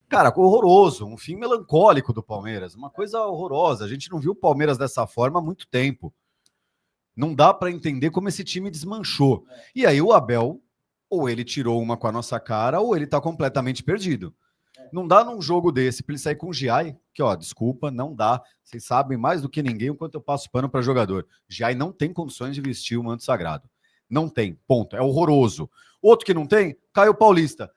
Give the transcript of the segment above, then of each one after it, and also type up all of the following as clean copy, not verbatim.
Cara, horroroso, um fim melancólico do Palmeiras, uma coisa horrorosa. A gente não viu o Palmeiras dessa forma há muito tempo. Não dá para entender como esse time desmanchou. E aí o Abel, ou ele tirou uma com a nossa cara, ou ele tá completamente perdido. Não dá num jogo desse para ele sair com o Giai, que, ó, desculpa, não dá. Vocês sabem mais do que ninguém o quanto eu passo pano para jogador. Giai não tem condições de vestir o manto sagrado. Não tem, ponto. É horroroso. Outro que não tem, Caio Paulista.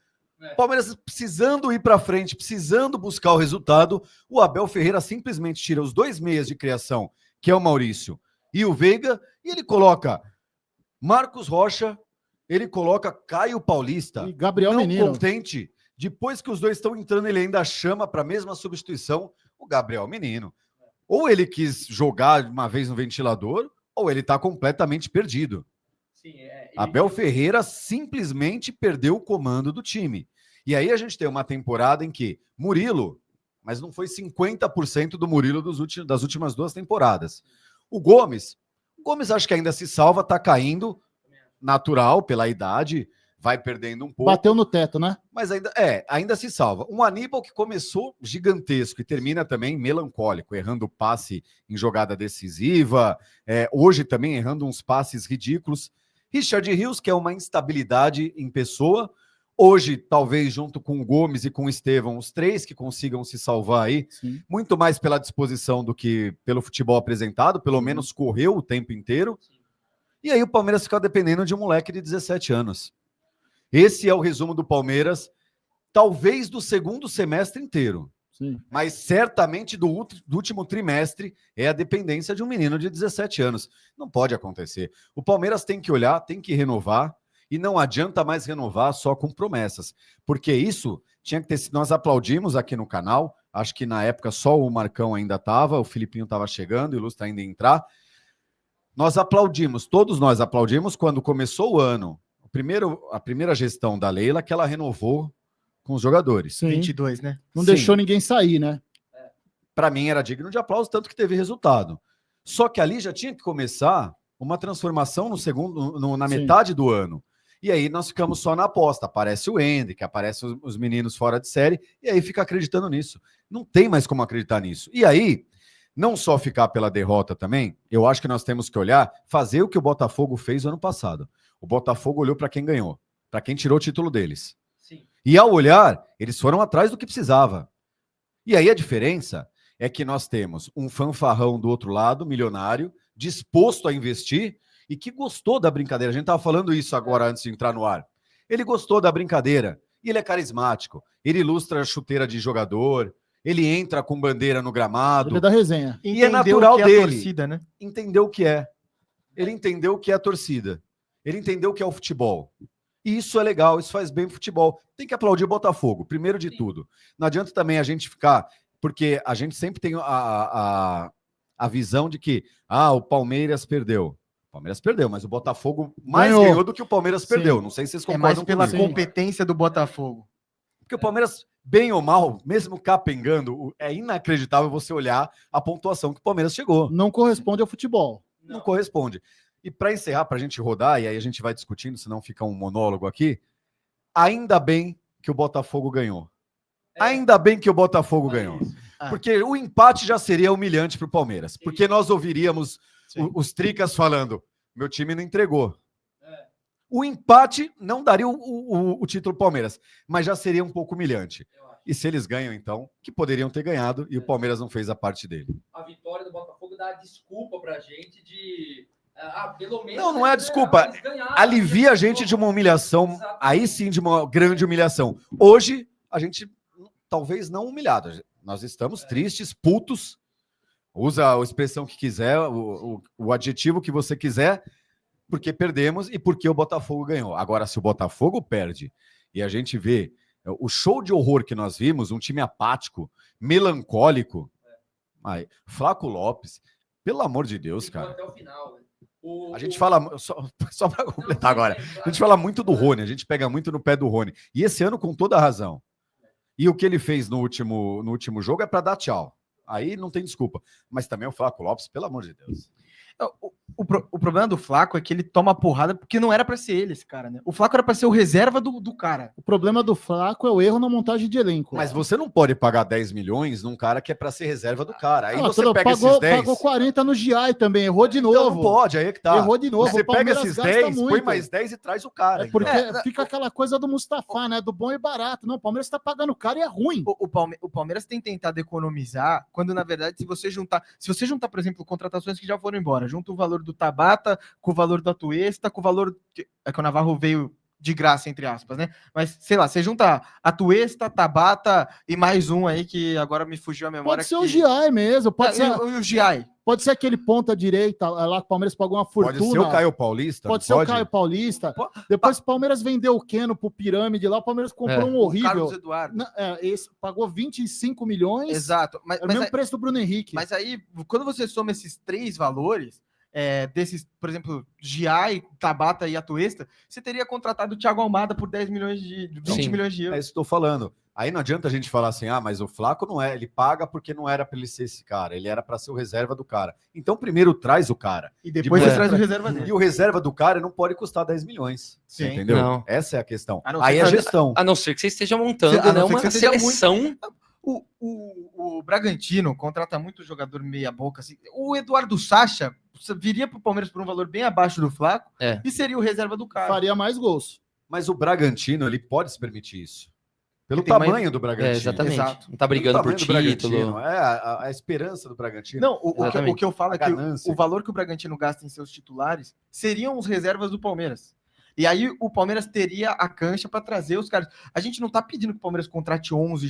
Palmeiras precisando ir para frente, precisando buscar o resultado, o Abel Ferreira simplesmente tira os 2 meias de criação, que é o Maurício e o Veiga, e ele coloca Marcos Rocha, ele coloca Caio Paulista. E Gabriel não Menino. Contente, depois que os dois estão entrando, ele ainda chama para a mesma substituição o Gabriel Menino. Ou ele quis jogar uma vez no ventilador, ou ele está completamente perdido. Sim, Abel Ferreira simplesmente perdeu o comando do time. E aí a gente tem uma temporada em que Murilo, mas não foi 50% do Murilo das últimas 2 temporadas. O Gomes acho que ainda se salva, tá caindo, natural, pela idade, vai perdendo um pouco. Bateu no teto, né? Mas ainda se salva. Um Aníbal que começou gigantesco e termina também melancólico, errando passe em jogada decisiva, hoje também errando uns passes ridículos. Richard Rios, que é uma instabilidade em pessoa, hoje, talvez, junto com o Gomes e com o Estevão, os 3 que consigam se salvar aí, sim, muito mais pela disposição do que pelo futebol apresentado, pelo menos correu o tempo inteiro. Sim. E aí o Palmeiras fica dependendo de um moleque de 17 anos. Esse é o resumo do Palmeiras, talvez do segundo semestre inteiro. Sim. Mas certamente do último trimestre é a dependência de um menino de 17 anos. Não pode acontecer. O Palmeiras tem que olhar, tem que renovar, e não adianta mais renovar só com promessas, porque isso tinha que ter sido. Nós aplaudimos aqui no canal, acho que na época só o Marcão ainda estava, o Filipinho estava chegando, o Ilustra ainda ia entrar. Nós aplaudimos, todos nós aplaudimos quando começou o ano, a primeira gestão da Leila, que ela renovou com os jogadores. Sim. 22, né? Não deixou ninguém sair, né? Para mim era digno de aplauso, tanto que teve resultado. Só que ali já tinha que começar uma transformação na metade do ano. E aí nós ficamos só na aposta. Aparece o Hendrick, aparecem os meninos fora de série, e aí fica acreditando nisso. Não tem mais como acreditar nisso. E aí, não só ficar pela derrota também, eu acho que nós temos que olhar, fazer o que o Botafogo fez ano passado. O Botafogo olhou para quem ganhou, para quem tirou o título deles. Sim. E ao olhar, eles foram atrás do que precisava. E aí a diferença é que nós temos um fanfarrão do outro lado, milionário, disposto a investir e que gostou da brincadeira. A gente estava falando isso agora antes de entrar no ar. Ele gostou da brincadeira. E ele é carismático. Ele ilustra a chuteira de jogador. Ele entra com bandeira no gramado. Ele é da resenha. E é natural que dele. É a torcida, né? Entendeu o que é. Ele entendeu o que é a torcida. Ele entendeu o que é o futebol. E isso é legal, isso faz bem pro futebol. Tem que aplaudir o Botafogo, primeiro de tudo. Não adianta também a gente ficar... Porque a gente sempre tem a visão de que o Palmeiras perdeu. O Palmeiras perdeu, mas o Botafogo mais ganhou do que o Palmeiras perdeu. Não sei se vocês concordam comigo. É mais pela competência do Botafogo. Porque o Palmeiras, bem ou mal, mesmo capengando, é inacreditável você olhar a pontuação que o Palmeiras chegou. Não corresponde ao futebol. Não corresponde. E para encerrar, para a gente rodar, e aí a gente vai discutindo, senão fica um monólogo aqui, ainda bem que o Botafogo ganhou. Ainda bem que o Botafogo ganhou. Porque o empate já seria humilhante para o Palmeiras. Porque nós ouviríamos os tricas falando, meu time não entregou. O empate não daria o título Palmeiras, mas já seria um pouco humilhante. E se eles ganham, então, que poderiam ter ganhado, e o Palmeiras não fez a parte dele. A vitória do Botafogo dá desculpa para a gente de... pelo menos não é desculpa. Alivia a gente de uma humilhação, aí sim de uma grande humilhação. Hoje, a gente... talvez não humilhado. Nós estamos tristes, putos. Usa a expressão que quiser, o adjetivo que você quiser, porque perdemos e porque o Botafogo ganhou. Agora, se o Botafogo perde e a gente vê o show de horror que nós vimos, um time apático, melancólico, Flaco Lopes, pelo amor de Deus, cara. Até o final, né? A gente fala, só para completar agora, a gente fala muito do Rony, a gente pega muito no pé do Rony. E esse ano, com toda a razão. E o que ele fez no último jogo é para dar tchau. Aí não tem desculpa. Mas também o Flaco Lopes, pelo amor de Deus. O problema do Flaco é que ele toma porrada porque não era pra ser ele, esse cara, né? O Flaco era pra ser o reserva do cara. O problema do Flaco é o erro na montagem de elenco. Mas você não pode pagar 10 milhões num cara que é pra ser reserva do cara. Aí você tudo, pega pagou, esses 10. pagou 40 no GI também, errou de Então novo. não pode, aí é que tá. Errou de novo. Você O Palmeiras pega esses gasta 10, põe muito. mais 10 e traz o cara. É porque então. fica aquela coisa do Mustafa, né? Do bom e barato. Não, o Palmeiras tá pagando caro e é ruim. O Palmeiras tem tentado economizar, quando na verdade, se você juntar, por exemplo, contratações que já foram embora, junta o valor do Tabata com o valor do Atuesta, com o valor. É que o Navarro veio de graça, entre aspas, né? Mas, sei lá, você junta Atuesta, Tabata e mais um aí que agora me fugiu a memória. Pode ser o GI mesmo, pode ser. O GI. Pode ser aquele ponta direita lá que o Palmeiras pagou uma fortuna. Pode ser o Caio Paulista. Pode ser o Caio Paulista. Depois o Palmeiras vendeu o Keno pro Pirâmide lá, o Palmeiras comprou um horrível. Carlos Eduardo. Esse pagou 25 milhões. Exato. Mas é o mesmo preço do Bruno Henrique. Mas aí, quando você soma esses três valores, desses, por exemplo, Giai, Tabata e Atuesta, você teria contratado o Thiago Almada por 20 milhões de euros. É isso que eu tô falando. Aí não adianta a gente falar assim, mas o Flaco não é, ele paga porque não era para ele ser esse cara, ele era para ser o reserva do cara. Então primeiro traz o cara. E depois você traz o reserva dele. E o reserva do cara não pode custar 10 milhões. Sim. Entendeu? Não. Essa é a questão. Aí é a gestão. A não ser que você esteja montando uma seleção. O Bragantino contrata muito jogador meia boca. Assim. O Eduardo Sacha viria para o Palmeiras por um valor bem abaixo do Flaco e seria o reserva do cara. Faria mais gols. Mas o Bragantino, ele pode se permitir isso. Pelo tamanho do Bragantino. Exatamente. Exato. Não tá brigando por título. É a esperança do Bragantino. Não, o que eu falo é que ganância. o valor que o Bragantino gasta em seus titulares seriam os reservas do Palmeiras. E aí o Palmeiras teria a cancha para trazer os caras. A gente não tá pedindo que o Palmeiras contrate 11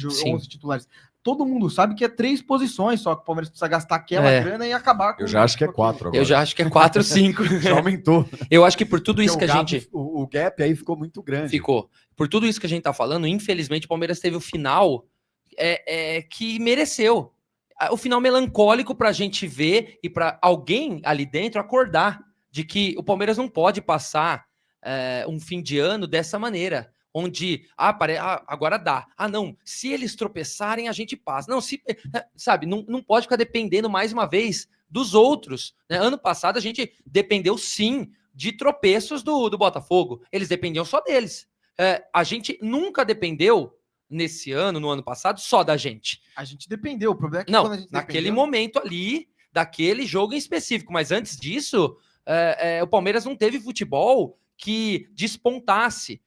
titulares. Todo mundo sabe que é 3 posições só que o Palmeiras precisa gastar aquela grana e acabar com. Eu já acho que é 4 agora. Eu já acho que é 4, 5. Já aumentou. Eu acho que por tudo isso que a gente... O gap aí ficou muito grande. Ficou. Por tudo isso que a gente tá falando, infelizmente o Palmeiras teve o final que mereceu. O final melancólico pra gente ver e pra alguém ali dentro acordar de que o Palmeiras não pode passar um fim de ano dessa maneira. Onde, agora dá. Não, se eles tropeçarem, a gente passa. Não, sabe, não pode ficar dependendo mais uma vez dos outros. Né? Ano passado a gente dependeu sim de tropeços do Botafogo. Eles dependiam só deles. A gente nunca dependeu nesse ano, no ano passado, só da gente. A gente dependeu. O problema é que quando a gente naquele momento ali, daquele jogo em específico. Mas antes disso, o Palmeiras não teve futebol que despontasse.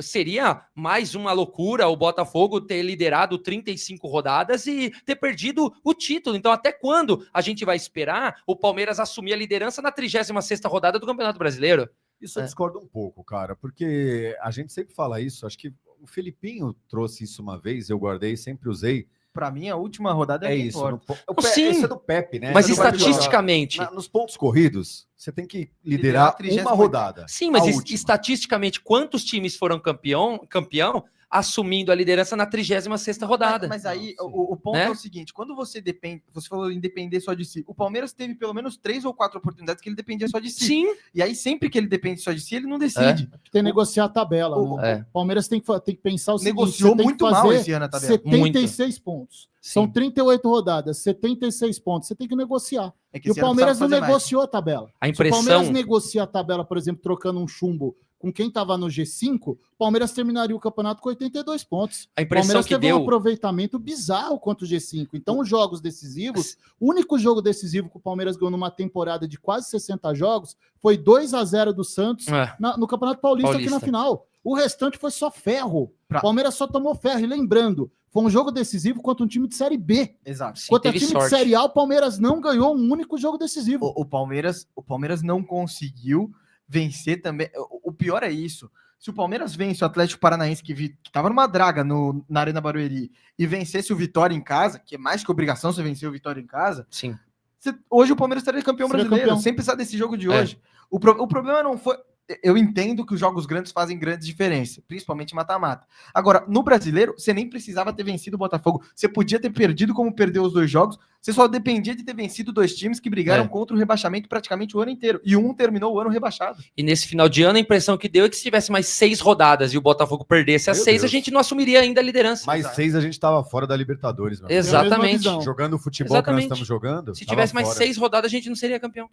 Seria mais uma loucura o Botafogo ter liderado 35 rodadas e ter perdido o título. Então, até quando a gente vai esperar o Palmeiras assumir a liderança na 36ª rodada do Campeonato Brasileiro? Isso eu discordo um pouco, cara, porque a gente sempre fala isso. Acho que o Felipinho trouxe isso uma vez, eu guardei, sempre usei. Para mim, a última rodada isso. Sim, esse é do Pepe, né? Mas estatisticamente... Nos pontos corridos, você tem que liderar uma rodada. Sim, mas estatisticamente, quantos times foram campeão assumindo a liderança na 36ª rodada? Mas aí, o ponto é o seguinte, quando você falou em depender só de si, o Palmeiras teve pelo menos 3 ou 4 oportunidades que ele dependia só de si. Sim. E aí, sempre que ele depende só de si, ele não decide. Tem que negociar a tabela. O Palmeiras tem que pensar o seguinte, negociou muito mal esse ano a tabela. 76 pontos. Sim. São 38 rodadas, 76 pontos. Você tem que negociar. E o Palmeiras não negociou a tabela. A impressão... Se o Palmeiras negocia a tabela, por exemplo, trocando um chumbo com quem estava no G5, o Palmeiras terminaria o campeonato com 82 pontos. A impressão o Palmeiras que teve deu... um aproveitamento bizarro contra o G5. Então, os jogos decisivos, o único jogo decisivo que o Palmeiras ganhou numa temporada de quase 60 jogos foi 2-0 do Santos no Campeonato Paulista aqui na final. O restante foi só ferro. O Palmeiras só tomou ferro. E lembrando, foi um jogo decisivo contra um time de Série B. Exato. Contra um time de Série A, o Palmeiras não ganhou um único jogo decisivo. O Palmeiras não conseguiu vencer também. O pior é isso. Se o Palmeiras vence o Atlético Paranaense, que estava numa draga na Arena Barueri, e vencesse o Vitória em casa, que é mais que obrigação você vencer o Vitória em casa, sim. Hoje o Palmeiras estaria campeão brasileiro, sem precisar desse jogo de hoje. O problema não foi... Eu entendo que os jogos grandes fazem grandes diferenças, principalmente mata-mata. Agora, no Brasileiro, você nem precisava ter vencido o Botafogo. Você podia ter perdido como perdeu os 2 jogos. Você só dependia de ter vencido 2 times que brigaram contra o rebaixamento praticamente o ano inteiro. E um terminou o ano rebaixado. E nesse final de ano, a impressão que deu é que se tivesse mais 6 rodadas e o Botafogo perdesse as 6, a gente não assumiria ainda a liderança. Mais 6 a gente estava fora da Libertadores. Exatamente. Jogando o futebol que nós estamos jogando. Se tivesse mais 6 rodadas, a gente não seria campeão.